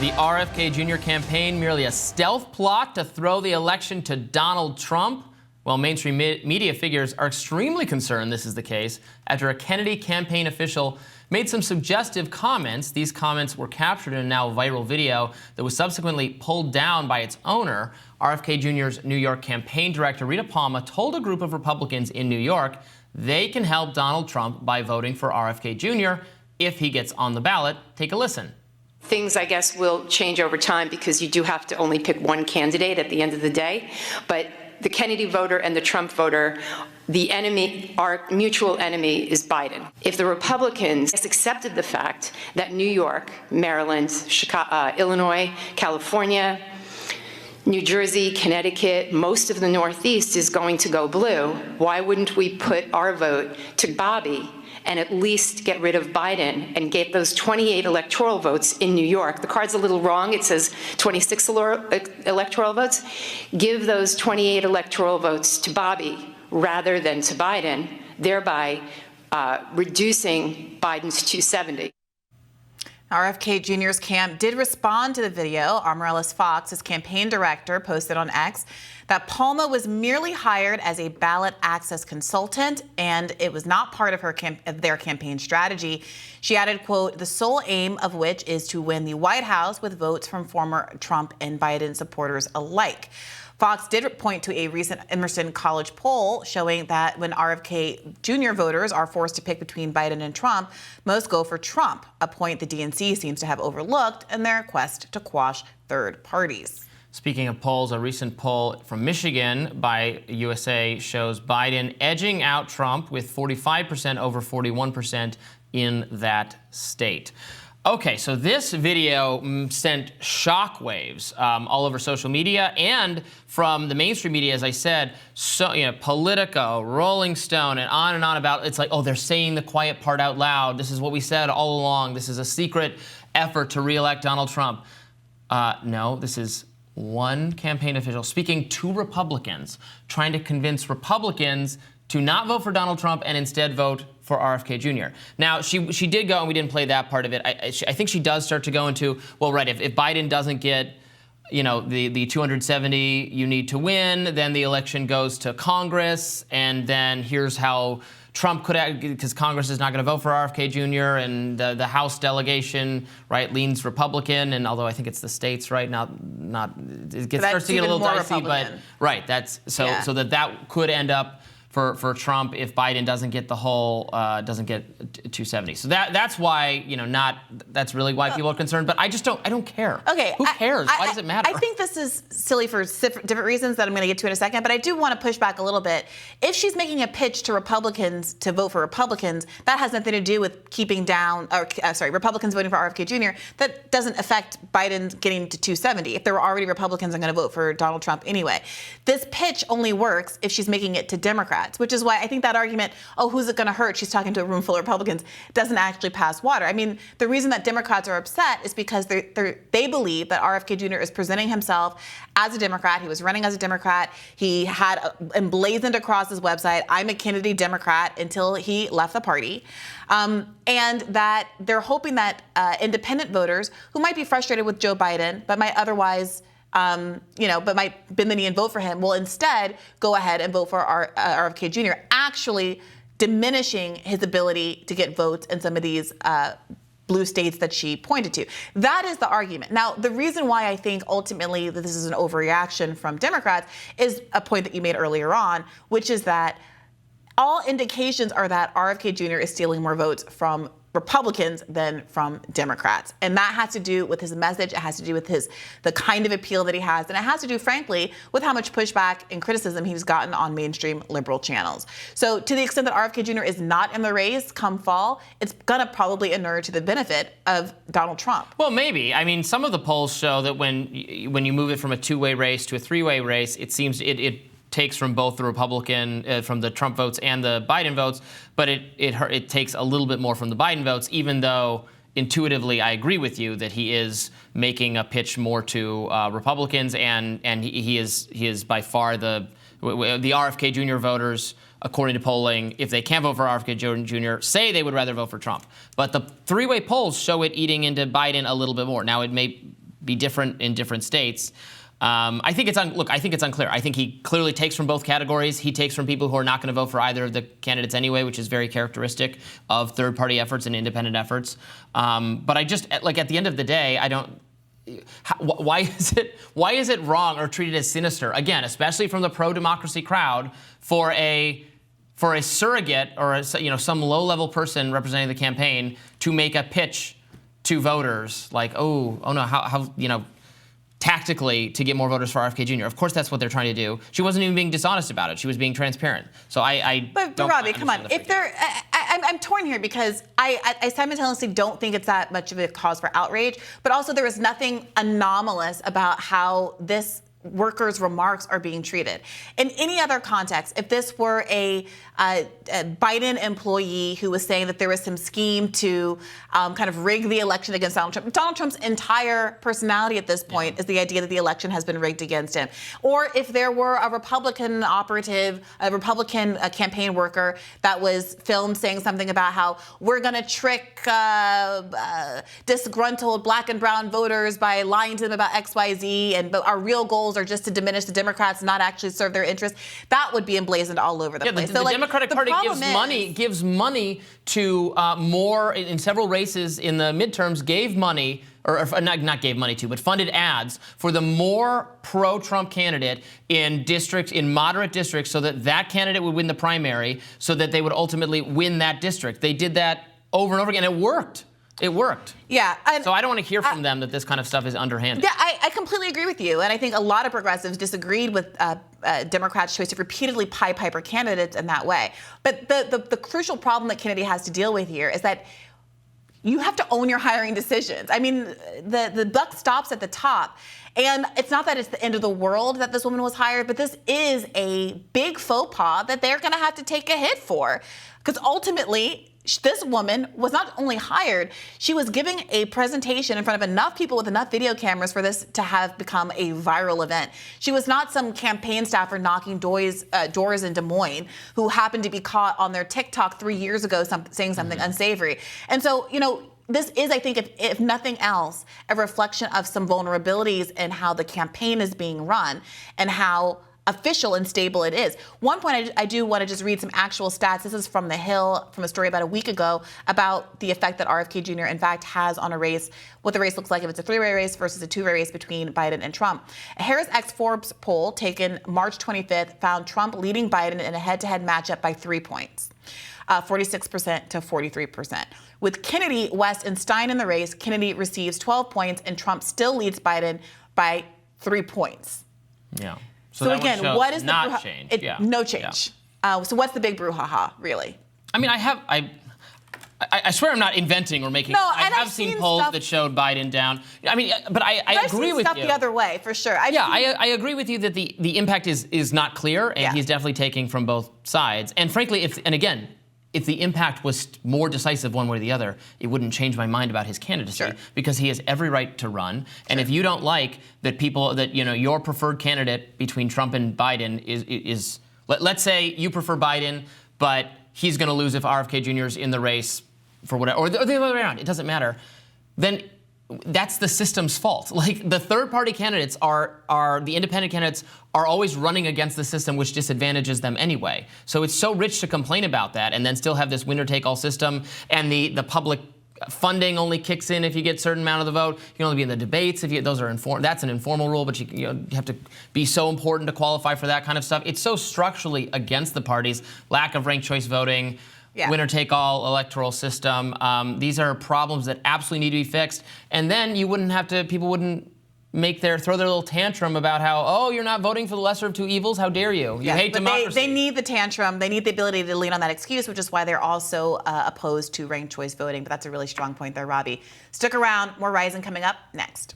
the RFK Jr. campaign merely a stealth plot to throw the election to Donald Trump? Well, mainstream media figures are extremely concerned this is the case after a Kennedy campaign official made some suggestive comments. These comments were captured in a now viral video that was subsequently pulled down by its owner. RFK Jr.'s New York campaign director, Rita Palma, told a group of Republicans in New York they can help Donald Trump by voting for RFK Jr. if he gets on the ballot. Take a listen. Things, I guess, will change over time because you do have to only pick one candidate at the end of the day. But the Kennedy voter and the Trump voter, the enemy, our mutual enemy, is Biden. If the Republicans accepted the fact that New York, Maryland, Chicago, Illinois, California, New Jersey, Connecticut, most of the Northeast is going to go blue, why wouldn't we put our vote to Bobby and at least get rid of Biden and get those 28 electoral votes in New York? The card's a little wrong. It says 26 electoral votes. Give those 28 electoral votes to Bobby rather than to Biden, thereby reducing Biden's 270. RFK Jr.'s camp did respond to the video. Amaryllis Fox, his campaign director, posted on X that Palma was merely hired as a ballot access consultant, and it was not part of their campaign strategy. She added, quote, the sole aim of which is to win the White House with votes from former Trump and Biden supporters alike. Fox did point to a recent Emerson College poll showing that when RFK Jr. voters are forced to pick between Biden and Trump, most go for Trump, a point the DNC seems to have overlooked in their quest to quash third parties. Speaking of polls, a recent poll from Michigan by USA shows Biden edging out Trump with 45% over 41% in that state. Okay, so this video sent shockwaves all over social media and from the mainstream media, as I said, so, Politico, Rolling Stone, and on about, it's like, oh, they're saying the quiet part out loud. This is what we said all along. This is a secret effort to reelect Donald Trump. No, this is one campaign official speaking to Republicans, trying to convince Republicans to not vote for Donald Trump and instead vote for RFK Jr. Now, she did go, and we didn't play that part of it. I think she does start to go into, well, right, if Biden doesn't get, the 270 you need to win, then the election goes to Congress, and then here's how Trump could act, because Congress is not going to vote for RFK Jr., and the House delegation, right, leans Republican, and although I think it's the states, right, not it starts to get a little dicey, but right, that's so that could end up for Trump if Biden doesn't get doesn't get 270. So that's why, that's really why people are concerned. But I don't care. Okay. Who cares? Why does it matter? I think this is silly for different reasons that I'm going to get to in a second. But I do want to push back a little bit. If she's making a pitch to Republicans to vote for Republicans, that has nothing to do with keeping down, Republicans voting for RFK Jr. That doesn't affect Biden getting to 270. If there were already Republicans, I'm going to vote for Donald Trump anyway. This pitch only works if she's making it to Democrats, which is why I think that argument, oh, who's it going to hurt? She's talking to a room full of Republicans, doesn't actually pass water. I mean, the reason that Democrats are upset is because they believe that RFK Jr. is presenting himself as a Democrat. He was running as a Democrat. He had emblazoned across his website, I'm a Kennedy Democrat, until he left the party. And that they're hoping that independent voters who might be frustrated with Joe Biden, but might otherwise but might bend the knee and vote for him, will instead go ahead and vote for RFK Jr., actually diminishing his ability to get votes in some of these blue states that she pointed to. That is the argument. Now, the reason why I think ultimately that this is an overreaction from Democrats is a point that you made earlier on, which is that all indications are that RFK Jr. is stealing more votes from Republicans than from Democrats. And that has to do with his message. It has to do with the kind of appeal that he has. And it has to do, frankly, with how much pushback and criticism he's gotten on mainstream liberal channels. So to the extent that RFK Jr. is not in the race come fall, it's going to probably inure to the benefit of Donald Trump. Well, maybe. I mean, some of the polls show that when you move it from a two-way race to a three-way race, it seems it takes from both the Republican, from the Trump votes and the Biden votes, but it takes a little bit more from the Biden votes, even though intuitively I agree with you that he is making a pitch more to Republicans, and he is by far the RFK Jr. voters, according to polling, if they can't vote for RFK Jr., say they would rather vote for Trump. But the three-way polls show it eating into Biden a little bit more. Now, it may be different in different states. I think it's unclear. I think he clearly takes from both categories. He takes from people who are not going to vote for either of the candidates anyway, which is very characteristic of third-party efforts and independent efforts. But I just, like, at the end of the day, I don't. Why is it wrong or treated as sinister? Again, especially from the pro-democracy crowd, for a surrogate or some low-level person representing the campaign to make a pitch to voters like, oh no, how tactically to get more voters for RFK Jr. Of course, that's what they're trying to do. She wasn't even being dishonest about it. She was being transparent. So But Robby, come on. If I'm torn here because I simultaneously don't think it's that much of a cause for outrage, but also there is nothing anomalous about how this workers' remarks are being treated. In any other context, if this were a Biden employee who was saying that there was some scheme to kind of rig the election against Donald Trump's entire personality at this point is the idea that the election has been rigged against him. Or if there were a Republican operative, a Republican campaign worker that was filmed saying something about how we're going to trick disgruntled black and brown voters by lying to them about X, Y, Z, and our real goals are just to diminish the Democrats, not actually serve their interests, that would be emblazoned all over the place. The Democratic Party gives money to more in several races in the midterms. Gave money, or not gave money to, but funded ads for the more pro-Trump candidate in moderate districts, so that candidate would win the primary, so that they would ultimately win that district. They did that over and over again. It worked. It worked. Yeah. So I don't want to hear from them that this kind of stuff is underhanded. Yeah, I completely agree with you. And I think a lot of progressives disagreed with Democrats' choice to repeatedly Pied Piper candidates in that way. But the crucial problem that Kennedy has to deal with here is that you have to own your hiring decisions. I mean, the buck stops at the top. And it's not that it's the end of the world that this woman was hired, but this is a big faux pas that they're going to have to take a hit for. Because ultimately, this woman was not only hired, she was giving a presentation in front of enough people with enough video cameras for this to have become a viral event. She was not some campaign staffer knocking doors in Des Moines who happened to be caught on their TikTok 3 years ago saying something unsavory. And so, this is, I think, if nothing else, a reflection of some vulnerabilities in how the campaign is being run and how official and stable it is. One point I do want to just read some actual stats. This is from The Hill, from a story about a week ago about the effect that RFK Jr. in fact has on a race, what the race looks like if it's a three-way race versus a two-way race between Biden and Trump. A Harris x Forbes poll taken March 25th found Trump leading Biden in a head-to-head matchup by 3 points. 46% to 43%. With Kennedy, West, and Stein in the race, Kennedy receives 12 points and Trump still leads Biden by 3 points. Yeah. So again, what is not change? No change. Yeah. So what's the big brouhaha, really? I mean, I swear I'm not inventing or making. No, I have seen polls that showed Biden down. I mean, but I agree with you. I've seen stuff the other way for sure. I agree with you that the impact is not clear, and he's definitely taking from both sides. And frankly, if the impact was more decisive one way or the other, it wouldn't change my mind about his candidacy because he has every right to run. And if you don't like that your preferred candidate between Trump and Biden is let's say you prefer Biden, but he's going to lose if RFK Jr. is in the race for whatever, or the other way around, it doesn't matter, then that's the system's fault. Like, the third-party candidates the independent candidates are always running against the system, which disadvantages them anyway. So it's so rich to complain about that and then still have this winner-take-all system, and the public funding only kicks in if you get a certain amount of the vote. You can only be in the debates if those are informed. That's an informal rule, but you have to be so important to qualify for that kind of stuff. It's so structurally against the parties. Lack of ranked choice voting. Winner-take-all electoral system. These are problems that absolutely need to be fixed. And then people wouldn't throw their little tantrum about how, you're not voting for the lesser of two evils. How dare you? You hate democracy. They need the tantrum. They need the ability to lean on that excuse, which is why they're also opposed to ranked choice voting. But that's a really strong point there, Robby. Stick around. More Rising coming up next.